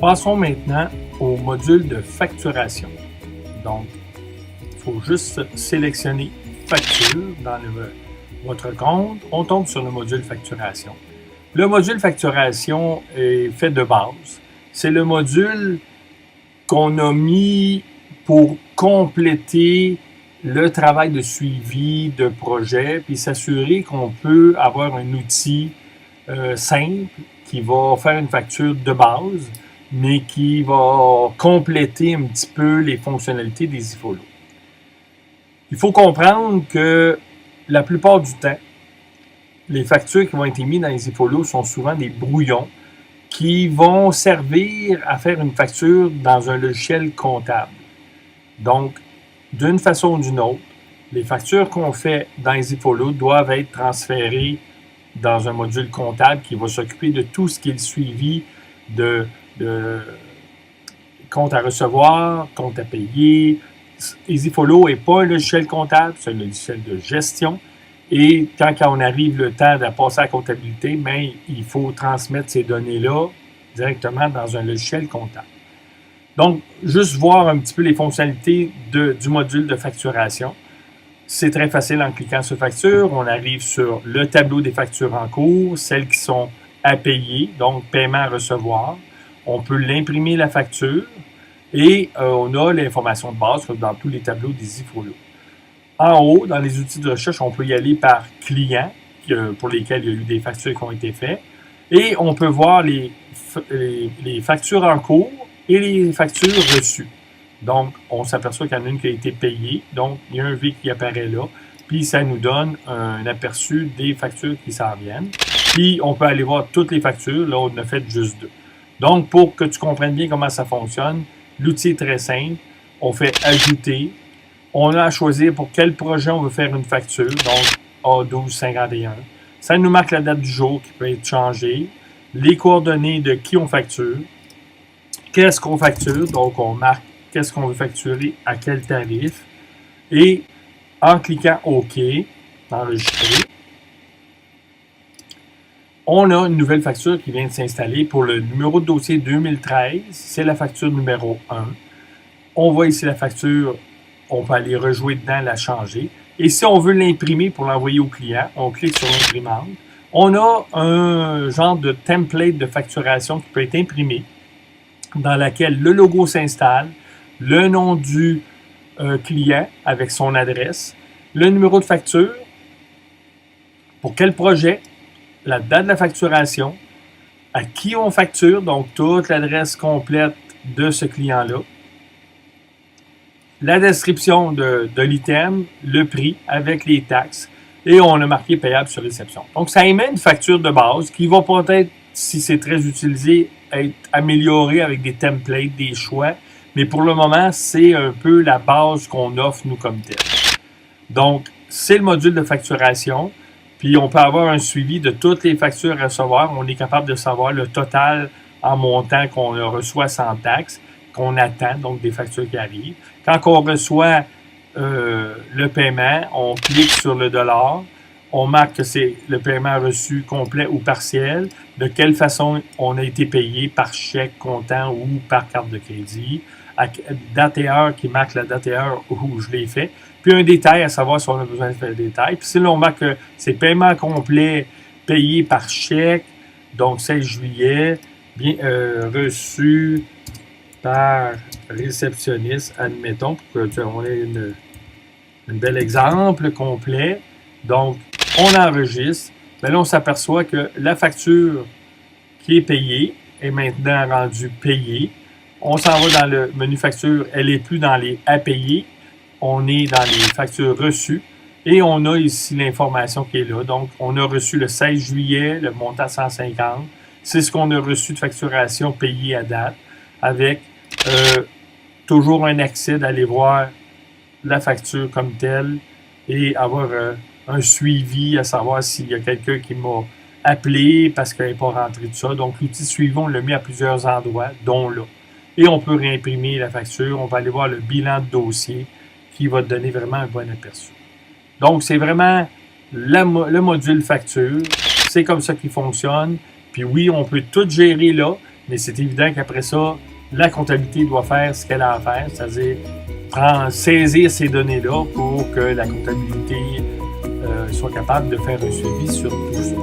Passons maintenant au module de facturation. Donc, il faut juste sélectionner Facture dans votre compte. On tombe sur le module facturation. Le module facturation est fait de base. C'est le module qu'on a mis pour compléter le travail de suivi de projet, puis s'assurer qu'on peut avoir un outil simple qui va faire une facture de base, mais qui va compléter un petit peu les fonctionnalités des e-follow. Il faut comprendre que la plupart du temps, les factures qui vont être émises dans les e-follow sont souvent des brouillons qui vont servir à faire une facture dans un logiciel comptable. Donc, d'une façon ou d'une autre, les factures qu'on fait dans les e-follow doivent être transférées dans un module comptable qui va s'occuper de tout ce qui est le suivi de compte à recevoir, compte à payer. EasyFollow n'est pas un logiciel comptable, c'est un logiciel de gestion. Et quand on arrive le temps de passer à la comptabilité, bien, il faut transmettre ces données-là directement dans un logiciel comptable. Donc, juste voir un petit peu les fonctionnalités du module de facturation. C'est très facile en cliquant sur Facture. On arrive sur le tableau des factures en cours, celles qui sont à payer, donc paiement à recevoir. On peut l'imprimer la facture et on a l'information de base dans tous les tableaux des e-follow. En haut, dans les outils de recherche, on peut y aller par client pour lesquels il y a eu des factures qui ont été faites. Et on peut voir les factures en cours et les factures reçues. Donc, on s'aperçoit qu'il y en a une qui a été payée. Donc, il y a un V qui apparaît là. Puis, ça nous donne un aperçu des factures qui s'en viennent. Puis, on peut aller voir toutes les factures. Là, on en a fait juste 2. Donc, pour que tu comprennes bien comment ça fonctionne, l'outil est très simple. On fait « Ajouter ». On a à choisir pour quel projet on veut faire une facture. Donc, A1251. Ça nous marque la date du jour qui peut être changée. Les coordonnées de qui on facture. Qu'est-ce qu'on facture? Donc, on marque qu'est-ce qu'on veut facturer, à quel tarif. Et en cliquant OK, enregistrer, on a une nouvelle facture qui vient de s'installer pour le numéro de dossier 2013. C'est la facture numéro 1. On voit ici la facture, on peut aller rejouer dedans, la changer. Et si on veut l'imprimer pour l'envoyer au client, on clique sur l'imprimante. On a un genre de template de facturation qui peut être imprimé, dans laquelle le logo s'installe, le nom du client avec son adresse, le numéro de facture, pour quel projet, la date de la facturation, à qui on facture, donc toute l'adresse complète de ce client-là, la description de l'item, le prix avec les taxes, et on a marqué payable sur réception. Donc, ça émet une facture de base qui va peut-être, si c'est très utilisé, être améliorée avec des templates, des choix. Mais pour le moment, c'est un peu la base qu'on offre, nous, comme tel. Donc, c'est le module de facturation. Puis, on peut avoir un suivi de toutes les factures à recevoir. On est capable de savoir le total en montant qu'on reçoit sans taxe, qu'on attend, donc des factures qui arrivent. Quand on reçoit le paiement, on clique sur le dollar. On marque que c'est le paiement reçu complet ou partiel, de quelle façon on a été payé, par chèque, comptant ou par carte de crédit, à date et heure qui marque la date et heure où je l'ai fait, puis un détail à savoir si on a besoin de faire le détail. Puis si là, on marque que c'est paiement complet payé par chèque, donc 16 juillet, bien reçu par réceptionniste, admettons, pour qu'on ait un bel exemple complet. Donc, on enregistre. Mais là, on s'aperçoit que la facture qui est payée est maintenant rendue payée. On s'en va dans le menu facture. Elle n'est plus dans les à payer. On est dans les factures reçues. Et on a ici l'information qui est là. Donc, on a reçu le 16 juillet, le montant 150. C'est ce qu'on a reçu de facturation payée à date, avec toujours un accès d'aller voir la facture comme telle et avoir un suivi, à savoir s'il y a quelqu'un qui m'a appelé parce qu'elle n'est pas rentrée de ça. Donc, l'outil suivant, on l'a mis à plusieurs endroits, dont là. Et on peut réimprimer la facture. On va aller voir le bilan de dossier qui va te donner vraiment un bon aperçu. Donc, c'est vraiment le module facture. C'est comme ça qu'il fonctionne. Puis oui, on peut tout gérer là. Mais c'est évident qu'après ça, la comptabilité doit faire ce qu'elle a à faire, c'est-à-dire saisir ces données-là pour que la comptabilité soit capable de faire un suivi sur tout ça.